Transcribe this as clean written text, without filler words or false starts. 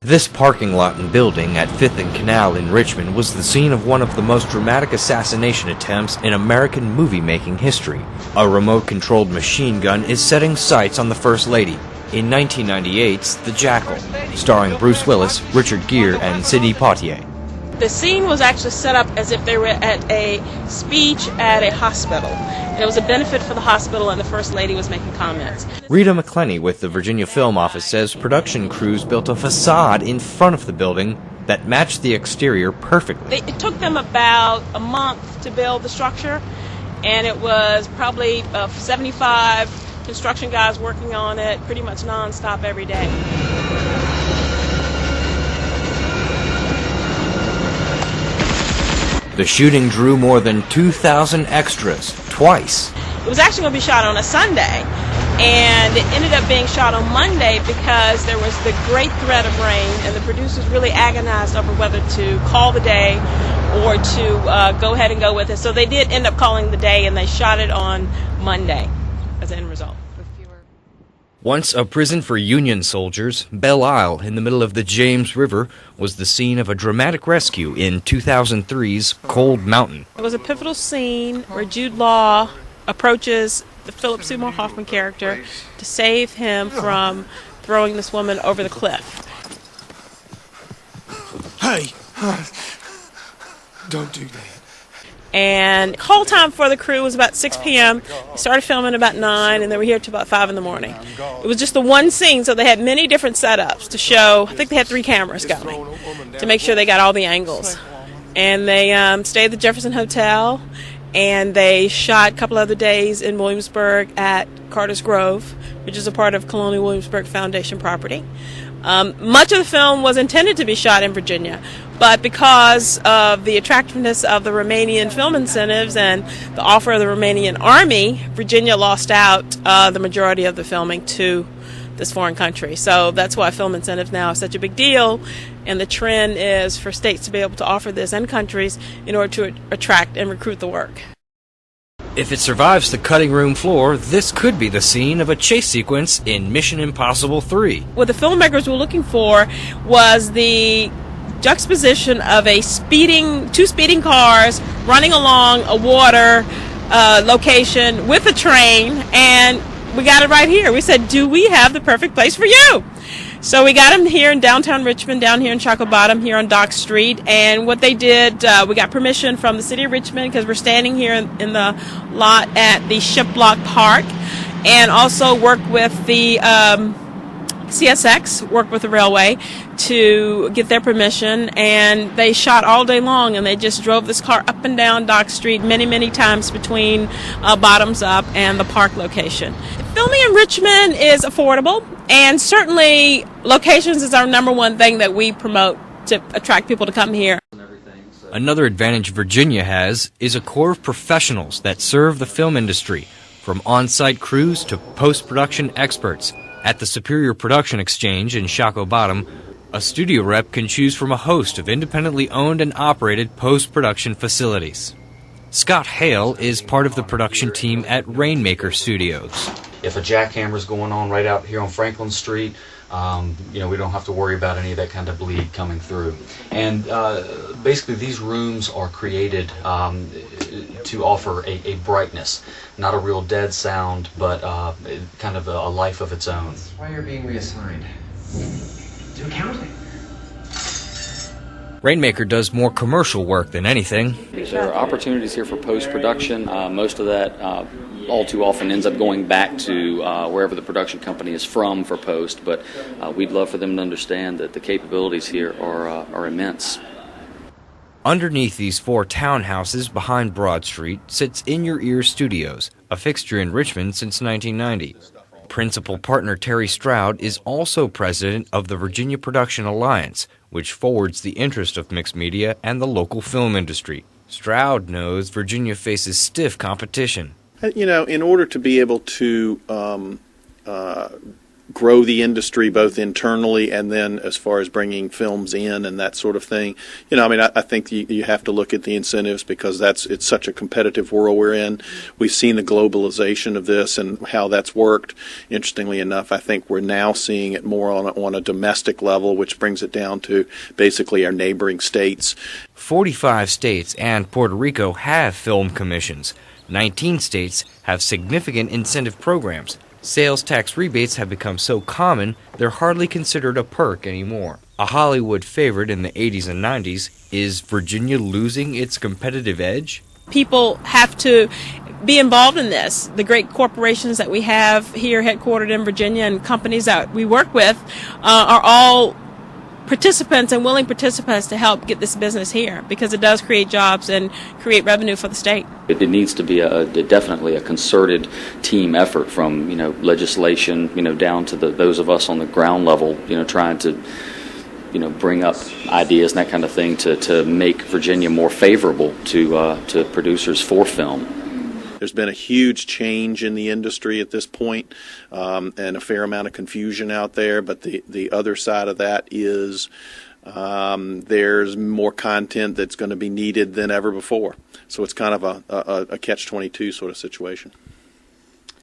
This parking lot and building at 5th and Canal in Richmond was the scene of one of the most dramatic assassination attempts in American movie-making history. A remote-controlled machine gun is setting sights on the First Lady in 1998's The Jackal, starring Bruce Willis, Richard Gere, and Sidney Poitier. The scene was actually set up as if they were at a speech at a hospital. And it was a benefit for the hospital, and the First Lady was making comments. Rita McClenny with the Virginia Film Office says production crews built a facade in front of the building that matched the exterior perfectly. It took them about a month to build the structure, and it was probably 75 construction guys working on it pretty much non-stop every day. The shooting drew more than 2,000 extras, twice. It was actually going to be shot on a Sunday, and it ended up being shot on Monday because there was the great threat of rain, and the producers really agonized over whether to call the day or to go ahead and go with it. So they did end up calling the day, and they shot it on Monday as an end result. Once a prison for Union soldiers, Belle Isle, in the middle of the James River, was the scene of a dramatic rescue in 2003's Cold Mountain. It was a pivotal scene where Jude Law approaches the Philip Seymour Hoffman character to save him from throwing this woman over the cliff. Hey, don't do that. And call time for the crew was about 6 p.m. We started filming about 9, and they were here till about 5 in the morning. It was just the one scene, so they had many different setups to show. I think they had 3 cameras going to make sure they got all the angles. And they stayed at the Jefferson Hotel, and they shot a couple other days in Williamsburg at Carter's Grove, which is a part of Colonial Williamsburg Foundation property. Much of the film was intended to be shot in Virginia, but because of the attractiveness of the Romanian film incentives and the offer of the Romanian army, Virginia lost out the majority of the filming to this foreign country. So that's why film incentives now are such a big deal, and the trend is for states to be able to offer this and countries in order to attract and recruit the work. If it survives the cutting room floor, this could be the scene of a chase sequence in Mission Impossible 3. What the filmmakers were looking for was the juxtaposition of two speeding cars running along a water location with a train, and we got it right here. We said, do we have the perfect place for you? So we got them here in downtown Richmond, down here in Chocolate Bottom, here on Dock Street. And what they did, we got permission from the city of Richmond because we're standing here in the lot at the Shiplock Park, and also worked with the CSX, worked with the railway to get their permission. And they shot all day long, and they just drove this car up and down Dock Street many, many times between Bottoms Up and the park location. Filming in Richmond is affordable, and certainly locations is our number one thing that we promote to attract people to come here. Another advantage Virginia has is a core of professionals that serve the film industry, from on-site crews to post-production experts. At the Superior Production Exchange in Shockoe Bottom, a studio rep can choose from a host of independently owned and operated post-production facilities. Scott Hale is part of the production team at Rainmaker Studios. If a jackhammer's going on right out here on Franklin Street, we don't have to worry about any of that kind of bleed coming through. And basically these rooms are created to offer a brightness, not a real dead sound, but kind of a life of its own. That's why you're being reassigned to accounting. Rainmaker does more commercial work than anything. There are opportunities here for post-production. Most of that all too often ends up going back to wherever the production company is from for post, but we'd love for them to understand that the capabilities here are immense. Underneath these 4 townhouses behind Broad Street sits In Your Ear Studios, a fixture in Richmond since 1990. Principal partner Terry Stroud is also president of the Virginia Production Alliance, which forwards the interest of mixed media and the local film industry. Stroud knows Virginia faces stiff competition. In order to be able to grow the industry both internally and then as far as bringing films in and that sort of thing. I think you have to look at the incentives because it's such a competitive world we're in. We've seen the globalization of this and how that's worked. Interestingly enough, I think we're now seeing it more on a domestic level, which brings it down to basically our neighboring states. 45 states and Puerto Rico have film commissions. 19 states have significant incentive programs. Sales tax rebates have become so common, they're hardly considered a perk anymore. A Hollywood favorite in the 80s and 90s, is Virginia losing its competitive edge? People have to be involved in this. The great corporations that we have here headquartered in Virginia and companies that we work with are all participants and willing participants to help get this business here because it does create jobs and create revenue for the state. It needs to be definitely a concerted team effort from legislation down to those of us on the ground level trying to bring up ideas and that kind of thing to make Virginia more favorable to producers for film. There's been a huge change in the industry at this point, and a fair amount of confusion out there, but the other side of that is there's more content that's going to be needed than ever before. So it's kind of a catch-22 sort of situation.